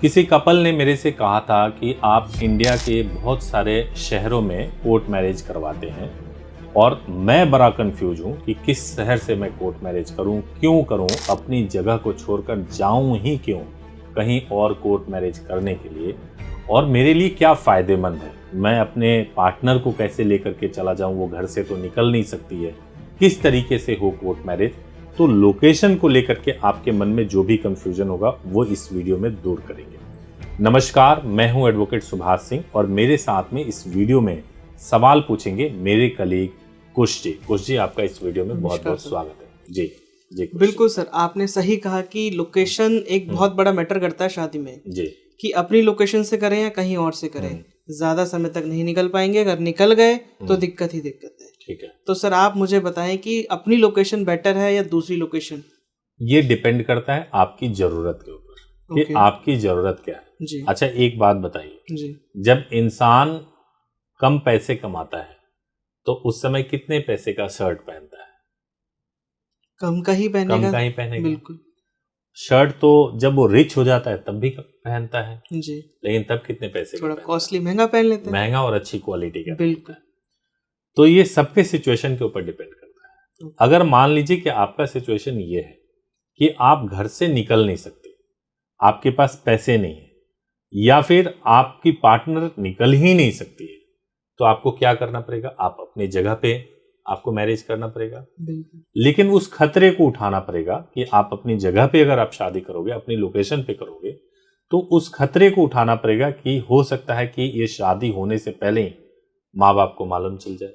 किसी कपल ने मेरे से कहा था कि आप इंडिया के बहुत सारे शहरों में कोर्ट मैरिज करवाते हैं और मैं बड़ा कंफ्यूज हूँ कि किस शहर से मैं कोर्ट मैरिज करूँ, क्यों करूँ, अपनी जगह को छोड़कर जाऊँ ही क्यों कहीं और कोर्ट मैरिज करने के लिए, और मेरे लिए क्या फ़ायदेमंद है। मैं अपने पार्टनर को कैसे लेकर के चला जाऊँ, वो घर से तो निकल नहीं सकती है, किस तरीके से हो कोर्ट मैरिज। तो लोकेशन को लेकर के आपके मन में जो भी कंफ्यूजन होगा वो इस वीडियो में दूर करेंगे। नमस्कार, मैं हूं एडवोकेट सुभाष सिंह और मेरे साथ में इस वीडियो में सवाल पूछेंगे मेरे कलीग कुश जी। कुश जी, आपका इस वीडियो में बहुत बहुत स्वागत है। जी जी। बिल्कुल सर, आपने सही कहा कि लोकेशन एक बहुत बड़ा मैटर करता है शादी में जी। कि अपनी लोकेशन से करें या कहीं और से करें, ज्यादा समय तक नहीं निकल पाएंगे। अगर निकल गए तो दिक्कत ही दिक्कत है। ठीक है, तो सर आप मुझे बताएं कि अपनी लोकेशन बेटर है या दूसरी लोकेशन। ये डिपेंड करता है आपकी जरूरत के ऊपर कि आपकी जरूरत क्या है। जी अच्छा, एक बात बताइए जी। जब इंसान कम पैसे कमाता है तो उस समय कितने पैसे का शर्ट पहनता है? कम का ही पहनेगा। कम का ही पहनेगा। बिल्कुल। शर्ट तो जब वो रिच हो जाता है तब भी पहनता है, जी। लेकिन तब कितने पैसे का थोड़ा पहनता कॉस्टली महंगा पहन लेते है? हैं। महंगा और अच्छी क्वालिटी का पहनता बिल्कुल। है। तो ये सबके सिचुएशन के ऊपर डिपेंड करता है। अगर मान लीजिए कि आपका सिचुएशन ये है कि आप घर से निकल नहीं सकते, आपके पास पैसे नहीं है, या फिर आपकी पार्टनर निकल ही नहीं सकती है, तो आपको क्या करना पड़ेगा? आप अपनी जगह पे आपको मैरिज करना पड़ेगा। बिल्कुल। लेकिन उस खतरे को उठाना पड़ेगा कि आप अपनी जगह पे अगर आप शादी करोगे, अपनी लोकेशन पे करोगे, तो उस खतरे को उठाना पड़ेगा कि हो सकता है कि ये शादी होने से पहले ही माँ बाप को मालूम चल जाए,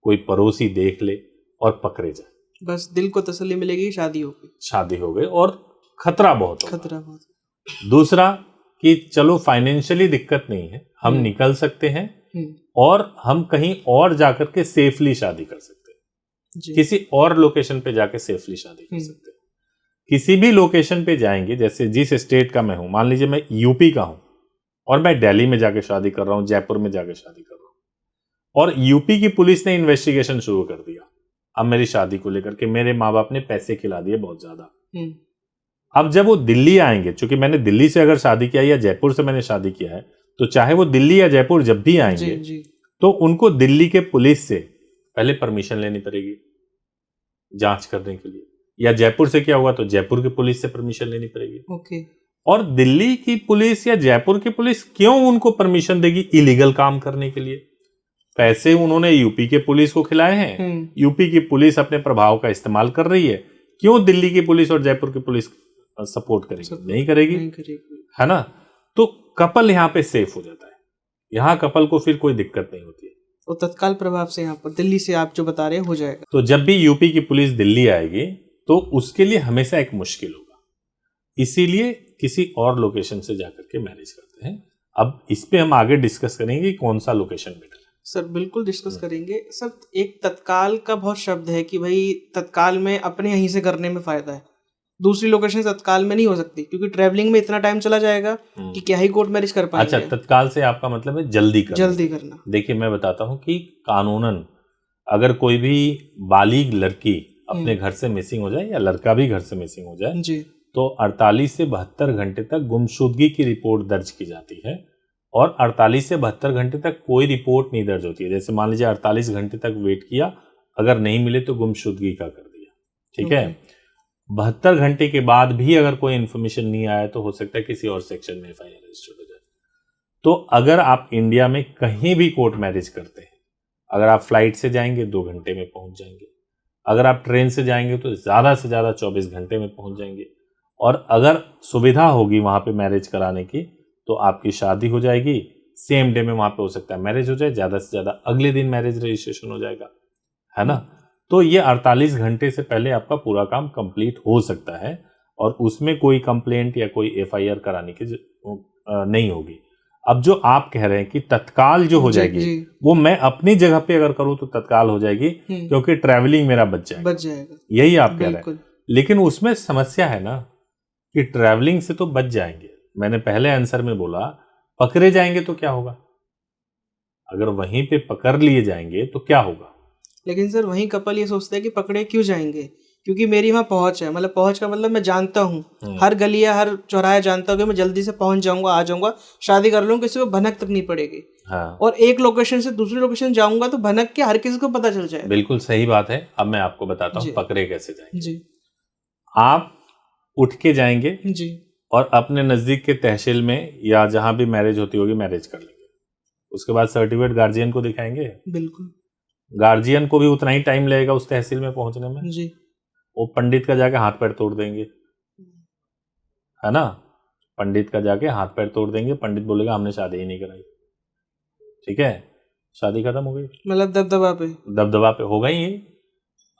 कोई पड़ोसी देख ले और पकड़े जाए। बस दिल को तसल्ली मिलेगी, शादी हो गई और खतरा बहुत होगा। खतरा बहुत। दूसरा कि चलो फाइनेंशियली दिक्कत नहीं है, हम निकल सकते हैं और हम कहीं और जाकर के सेफली शादी कर सकते हैं, किसी और लोकेशन पे जाके सेफली शादी कर सकते हैं। किसी भी लोकेशन पे जाएंगे, जैसे जिस स्टेट का मैं हूं, मान लीजिए मैं यूपी का हूं और मैं दिल्ली में जाके शादी कर रहा हूं, जयपुर में जाके शादी कर रहा हूं, और यूपी की पुलिस ने इन्वेस्टिगेशन शुरू कर दिया अब मेरी शादी को लेकर के, मेरे माँ बाप ने पैसे खिला दिए बहुत ज्यादा। अब जब वो दिल्ली आएंगे, चूंकि मैंने दिल्ली से अगर शादी किया या जयपुर से मैंने शादी किया है, तो चाहे वो दिल्ली या जयपुर जब भी आएंगे तो उनको दिल्ली के पुलिस से पहले परमिशन लेनी पड़ेगी जांच करने के लिए, या जयपुर से क्या हुआ तो जयपुर की पुलिस से परमिशन लेनी पड़ेगी। ओके। और दिल्ली की पुलिस या जयपुर की पुलिस क्यों उनको परमिशन देगी इलीगल काम करने के लिए? पैसे उन्होंने यूपी के पुलिस को खिलाए हैं, यूपी की पुलिस अपने प्रभाव का इस्तेमाल कर रही है, क्यों दिल्ली की पुलिस और जयपुर की पुलिस सपोर्ट करेगी? नहीं करेगी, है ना? तो कपल यहाँ पे सेफ हो जाता है, यहाँ कपल को फिर कोई दिक्कत नहीं होती है। तो तत्काल प्रभाव से यहाँ पर दिल्ली से आप जो बता रहे हैं हो जाएगा। तो जब भी यूपी की पुलिस दिल्ली आएगी तो उसके लिए हमेशा एक मुश्किल होगा, इसीलिए किसी और लोकेशन से जाकर के मैरिज करते हैं। अब इस पे हम आगे डिस्कस करेंगे कौन सा लोकेशन बेटर है। सर बिल्कुल डिस्कस करेंगे। सर एक तत्काल का बहुत शब्द है कि भाई तत्काल में अपने यहीं से करने में फायदा है, दूसरी लोकेशन तत्काल में नहीं हो सकती क्योंकि ट्रैवलिंग में इतना टाइम चला जाएगा कि क्या ही कोर्ट मैरिज कर पाएंगे। अच्छा, तत्काल से आपका मतलब है जल्दी करना। देखिए, मैं बताता हूँ कि कानूनन अगर कोई भी बालिग लड़की अपने घर से मिसिंग हो जाए या लड़का भी घर से मिसिंग हो जाए जी, तो 48 से 72 घंटे तक गुमशुदगी की रिपोर्ट दर्ज की जाती है, और 48 से 72 घंटे तक कोई रिपोर्ट नहीं दर्ज होती है। जैसे मान लीजिए 48 घंटे तक वेट किया, अगर नहीं मिले तो गुमशुदगी का कर दिया, ठीक है। 72 घंटे के बाद भी अगर कोई इन्फॉर्मेशन नहीं आया तो हो सकता है किसी और सेक्शन में एफआईआर रजिस्टर्ड हो जाए। तो अगर आप इंडिया में कहीं भी कोर्ट मैरिज करते हैं, अगर आप फ्लाइट से जाएंगे 2 घंटे में पहुंच जाएंगे, अगर आप ट्रेन से जाएंगे तो ज़्यादा से ज़्यादा 24 घंटे में पहुंच जाएंगे, और अगर सुविधा होगी वहाँ पे मैरिज कराने की तो आपकी शादी हो जाएगी, सेम डे में वहाँ पे हो सकता है मैरिज हो जाए, ज़्यादा से ज़्यादा अगले दिन मैरिज रजिस्ट्रेशन हो जाएगा, है ना। तो ये 48 घंटे से पहले आपका पूरा काम कंप्लीट हो सकता है और उसमें कोई कंप्लेंट या कोई एफआईआर कराने की नहीं होगी। अब जो आप कह रहे हैं कि तत्काल जो हो जाएगी वो मैं अपनी जगह पे अगर करूं तो तत्काल हो जाएगी क्योंकि ट्रैवलिंग मेरा बच जाएगा, यही आप कह रहे हैं। लेकिन उसमें समस्या है ना कि ट्रैवलिंग से तो बच जाएंगे, मैंने पहले आंसर में बोला पकड़े जाएंगे तो क्या होगा, अगर वहीं पे पकड़ लिए जाएंगे तो क्या होगा। लेकिन सर वहीं कपल ये सोचते हैं कि पकड़े क्यों जाएंगे, क्योंकि मेरी वहाँ पहुँच है, मतलब पहुँच का मतलब मैं जानता हूँ हर गली या हर चौराहा जानता हूँ कि मैं जल्दी से पहुँच जाऊंगा, आ जाऊंगा, शादी कर लूँ, किसी को भनक तक नहीं पड़ेगी। हाँ और एक लोकेशन से दूसरी लोकेशन जाऊंगा तो भनक के हर किसी को पता चल जाएगा। बिल्कुल सही बात है। अब मैं आपको बताता हूँ जी पकड़े कैसे जाएंगे। जी आप उठ के जाएंगे जी और अपने नजदीक के तहसील में या जहां भी मैरिज होती होगी मैरिज कर लेंगे। उसके बाद सर्टिफिकेट गार्जियन को दिखाएंगे। बिल्कुल गार्जियन को भी उतना ही टाइम लगेगा उस तहसील में पहुंचने में। जी वो पंडित का जाके हाथ पैर तोड़ देंगे, है ना। पंडित का जाके हाथ पैर तोड़ देंगे। पंडित बोलेगा हमने शादी ही नहीं कराई, ठीक है, शादी खत्म हो गई। मतलब दबदबा पे होगा ही।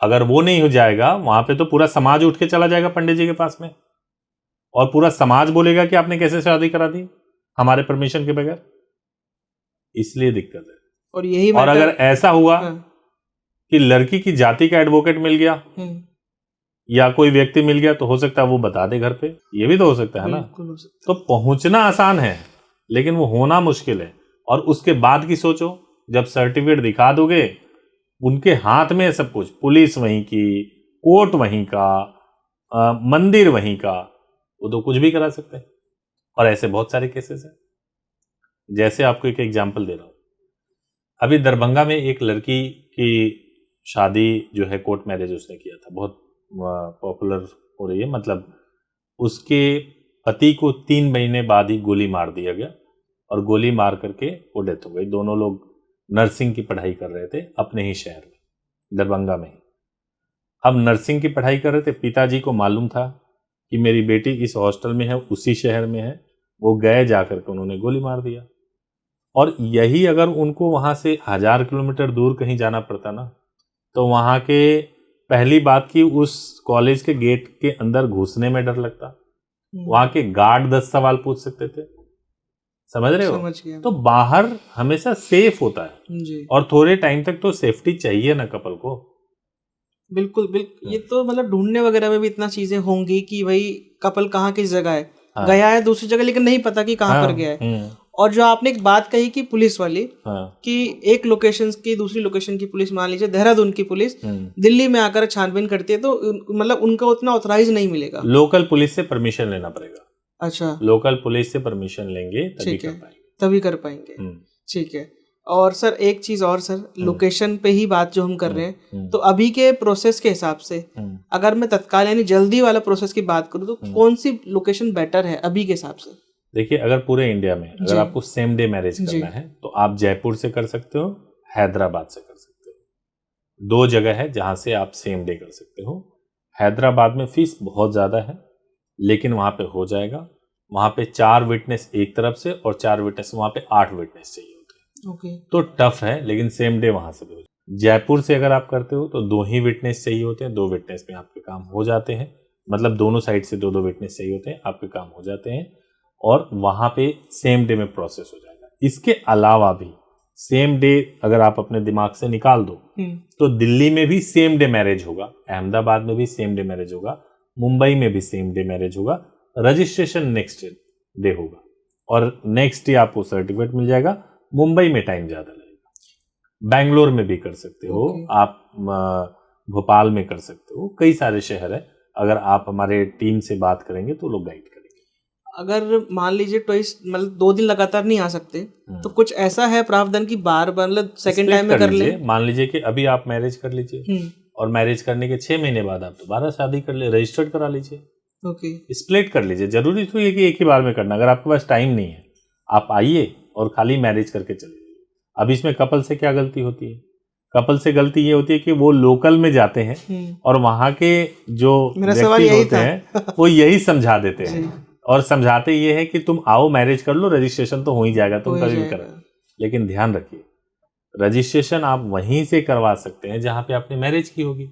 अगर वो नहीं हो जाएगा वहां पे तो पूरा समाज उठ के चला जाएगा पंडित जी के पास में, और पूरा समाज बोलेगा कि आपने कैसे शादी करा दी हमारे परमिशन के बगैर। इसलिए दिक्कत है। और यही और अगर ऐसा हुआ हाँ। कि लड़की की जाति का एडवोकेट मिल गया या कोई व्यक्ति मिल गया तो हो सकता है वो बता दे घर पे, ये भी तो हो सकता है ना। बिल्कुल हो सकता तो पहुंचना आसान है लेकिन वो होना मुश्किल है। और उसके बाद की सोचो, जब सर्टिफिकेट दिखा दोगे उनके हाथ में सब कुछ, पुलिस वहीं की, कोर्ट वहीं का, मंदिर वहीं का, वो तो कुछ भी करा सकते हैं। और ऐसे बहुत सारे केसेस हैं। जैसे आपको एक एग्जांपल दे रहा हूं, अभी दरभंगा में एक लड़की की शादी जो है कोर्ट मैरिज उसने किया था, बहुत पॉपुलर हो रही है। मतलब उसके पति को 3 महीने बाद ही गोली मार दिया गया और गोली मार करके वो डेथ हो गई। दोनों लोग नर्सिंग की पढ़ाई कर रहे थे अपने ही शहर में, दरभंगा में ही। अब नर्सिंग की पढ़ाई कर रहे थे, पिताजी को मालूम था कि मेरी बेटी इस हॉस्टल में है, उसी शहर में है। वो गए, जाकर के उन्होंने गोली मार दिया। और यही अगर उनको वहां से 1000 किलोमीटर दूर कहीं जाना पड़ता ना, तो वहां के पहली बात की उस कॉलेज के गेट के अंदर घुसने में डर लगता। वहां के गार्ड 10 सवाल पूछ सकते थे, समझ रहे हो। समझ गया। तो बाहर हमेशा सेफ होता है जी और थोड़े टाइम तक तो सेफ्टी चाहिए ना कपल को। बिल्कुल बिल्कुल। ये तो मतलब ढूंढने वगैरह में भी इतना चीजें होंगी कि भाई कपल कहाँ किस जगह है, हाँ। गया है दूसरी जगह लेकिन नहीं पता कि कहाँ पर गया है। और जो आपने एक बात कही कि पुलिस वाली, कि एक लोकेशन की दूसरी लोकेशन की पुलिस, मान लीजिए देहरादून की पुलिस दिल्ली में आकर छानबीन करती है, तो मतलब उनका उतना ऑथराइज नहीं मिलेगा। लोकल पुलिस से परमिशन लेना पड़ेगा। अच्छा, लोकल पुलिस से परमिशन लेंगे तभी ठीक कर है, पाएंगे। तभी कर पाएंगे। ठीक है। और सर एक चीज और, सर लोकेशन पे ही बात जो हम कर रहे हैं, तो अभी के प्रोसेस के हिसाब से अगर मैं तत्काल यानी जल्दी वाला प्रोसेस की बात करूं तो कौन सी लोकेशन बेटर है अभी के हिसाब से? देखिए, अगर पूरे इंडिया में अगर आपको सेम डे मैरिज करना है तो आप जयपुर से कर सकते हो, हैदराबाद से कर सकते हो। 2 जगह है जहां से आप सेम डे कर सकते हो। हैदराबाद में फीस बहुत ज़्यादा है लेकिन वहां पे हो जाएगा। वहां पे 4 विटनेस एक तरफ से और 4 विटनेस, वहां पे 8 विटनेस चाहिए होते हैं। तो टफ है लेकिन सेम डे वहां से भी हो जाएगा। जयपुर से अगर आप करते हो तो 2 ही विटनेस चाहिए होते हैं। 2 विटनेस में आपके काम हो जाते हैं, मतलब दोनों साइड से 2-2 विटनेस चाहिए होते हैं, आपके काम हो जाते हैं और वहां पे सेम डे में प्रोसेस हो जाएगा। इसके अलावा भी सेम डे अगर आप अपने दिमाग से निकाल दो तो दिल्ली में भी सेम डे मैरिज होगा, अहमदाबाद में भी सेम डे मैरिज होगा, मुंबई में भी सेम डे मैरिज होगा। रजिस्ट्रेशन नेक्स्ट डे होगा और नेक्स्ट डे आपको सर्टिफिकेट मिल जाएगा। मुंबई में टाइम ज्यादा लगेगा। बैंगलोर में भी कर सकते हो आप, भोपाल में कर सकते हो, कई सारे शहर है। अगर आप हमारे टीम से बात करेंगे तो लोग गाइड करेंगे। अगर मान लीजिए ट्वाइस, मतलब 2 दिन लगातार नहीं आ सकते, तो कुछ ऐसा है प्रावधान की बार बार मतलब सेकंड टाइम में कर ले? मान लीजिए कि अभी आप मैरिज कर लीजिए और मैरिज करने के 6 महीने बाद आप दोबारा शादी कर ले, रजिस्टर्ड करा लीजिए। स्प्लिट कर लीजिए। जरूरी तो ये कि एक ही बार में करना। अगर आपके पास टाइम नहीं है आप आइए और खाली मैरिज करके चले जाइए। अब इसमें कपल से क्या गलती होती है? कपल से गलती ये होती है कि वो लोकल में जाते हैं और वहां के जो व्यक्ति होते हैं वो यही समझा देते हैं और समझाते ये है कि तुम आओ मैरिज कर लो, रजिस्ट्रेशन तो हो ही जाएगा, तुम कभी भी करो। लेकिन ध्यान रखिए, रजिस्ट्रेशन आप वहीं से करवा सकते हैं जहां पे आपने मैरिज की होगी,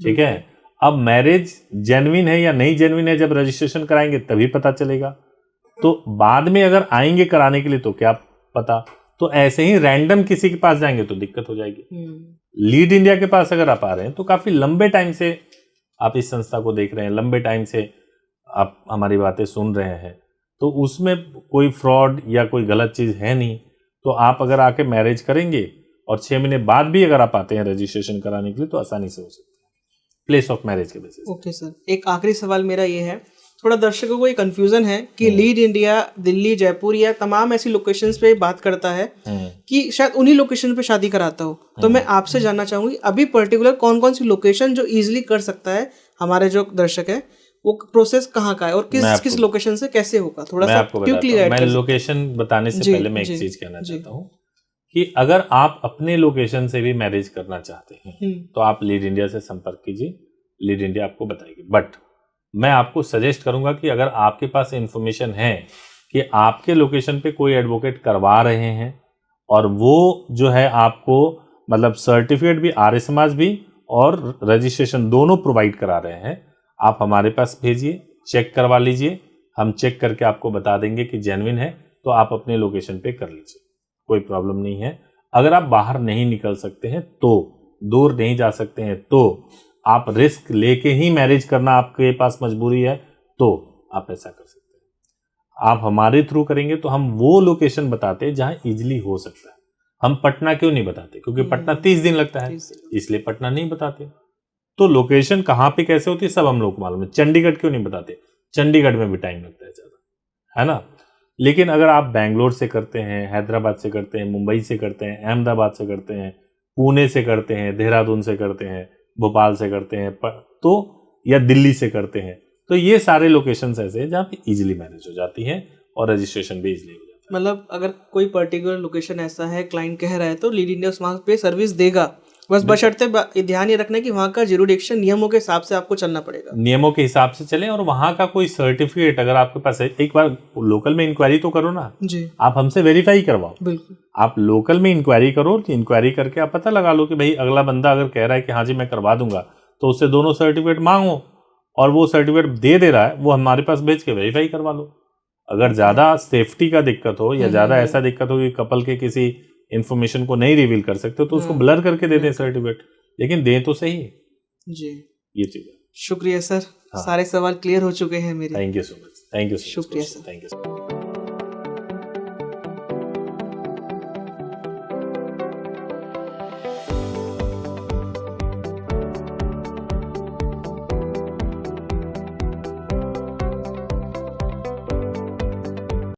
ठीक है। अब मैरिज जेन्युइन है या नहीं जेन्युइन है जब रजिस्ट्रेशन कराएंगे तभी पता चलेगा। तो बाद में अगर आएंगे कराने के लिए तो क्या पता। तो ऐसे ही रैंडम किसी के पास जाएंगे तो दिक्कत हो जाएगी। लीड इंडिया के पास अगर आप आ रहे हैं तो काफी लंबे टाइम से आप इस संस्था को देख रहे हैं, लंबे टाइम से आप हमारी बातें सुन रहे हैं, तो उसमें कोई फ्रॉड या कोई गलत चीज है नहीं। तो आप अगर आके मैरिज करेंगे और 6 महीने बाद भी अगर आप आते हैं रजिस्ट्रेशन कराने के लिए तो आसानी से हो सकता है। प्लेस ऑफ मैरिज के बेसिस। ओके सर, एक आखिरी सवाल मेरा ये है, थोड़ा दर्शकों को ये कंफ्यूजन है कि लीड इंडिया दिल्ली, जयपुर या तमाम ऐसी लोकेशंस पे बात करता है कि शायद उन्हीं लोकेशन पे शादी कराता हो, तो मैं आपसे जानना चाहूंगी अभी पर्टिकुलर कौन कौन सी लोकेशन जो इजीली कर सकता है हमारे जो दर्शक है, वो प्रोसेस कहाँ का है और किस किस लोकेशन से कैसे होगा, थोड़ा सा क्विकली ऐड मैं कर सकते लोकेशन बताने से पहले मैं एक चीज कहना चाहता हूँ कि अगर आप अपने लोकेशन से भी मैरिज करना चाहते हैं तो आप लीड इंडिया से संपर्क कीजिए, लीड इंडिया आपको बताएगी। बट मैं आपको सजेस्ट करूंगा कि अगर आपके पास इंफॉर्मेशन है कि आपके लोकेशन पे कोई एडवोकेट करवा रहे हैं और वो जो है आपको मतलब सर्टिफिकेट भी, आर्य समाज भी और रजिस्ट्रेशन दोनों प्रोवाइड करा रहे हैं, आप हमारे पास भेजिए, चेक करवा लीजिए, हम चेक करके आपको बता देंगे कि जेन्युइन है, तो आप अपने लोकेशन पे कर लीजिए, कोई प्रॉब्लम नहीं है। अगर आप बाहर नहीं निकल सकते हैं, तो दूर नहीं जा सकते हैं, तो आप रिस्क लेके ही मैरिज करना आपके पास मजबूरी है, तो आप ऐसा कर सकते हैं। आप हमारे थ्रू करेंगे तो हम वो लोकेशन बताते हैं जहां इजीली हो सकता है। हम पटना क्यों नहीं बताते? क्योंकि पटना 30 दिन लगता है, इसलिए पटना नहीं बताते। तो लोकेशन कहाँ पे कैसे होती है सब हम लोग को मालूम है। चंडीगढ़ क्यों नहीं बताते? चंडीगढ़ में भी टाइम लगता है ज्यादा, है ना। लेकिन अगर आप बैंगलोर से करते हैं, हैदराबाद से करते हैं, मुंबई से करते हैं, अहमदाबाद से करते हैं, पुणे से करते हैं, देहरादून से करते हैं, भोपाल से करते हैं, तो या दिल्ली से करते हैं, तो ये सारे लोकेशंस ऐसे हैं जहाँ पे इजीली मैरिज हो जाती हैं और रजिस्ट्रेशन भी इजीली हो जाता है। मतलब अगर कोई पर्टिकुलर लोकेशन ऐसा है क्लाइंट कह रहा है तो लीड इंडिया वहाँ पे सर्विस देगा, बस बशर्ते ध्यान ये रखना है कि वहाँ का ज्यूरिडिक्शन नियमों के हिसाब से आपको चलना पड़ेगा, नियमों के हिसाब से चलें। और वहाँ का कोई सर्टिफिकेट अगर आपके पास है, एक बार लोकल में इंक्वायरी तो करो ना जी, आप हमसे वेरीफाई करवाओ। बिल्कुल, आप लोकल में इंक्वायरी करो, इंक्वायरी करके आप पता लगा लो कि भाई अगला बंदा अगर कह रहा है कि हाँ जी मैं करवा दूंगा, तो उससे दोनों सर्टिफिकेट मांगो, और वो सर्टिफिकेट दे रहा है वो हमारे पास भेज के वेरीफाई करवा लो। अगर ज्यादा सेफ्टी का दिक्कत हो या ज्यादा ऐसा दिक्कत हो कि कपल के किसी इंफॉर्मेशन को नहीं रिवील कर सकते, तो उसको ब्लर करके दे दें सर्टिफिकेट, लेकिन दें तो सही जी। ये चीज है। शुक्रिया सर, सारे सवाल क्लियर हो चुके हैं मेरे। Thank you so much, thank you, शुक्रिया सर, थैंक यू।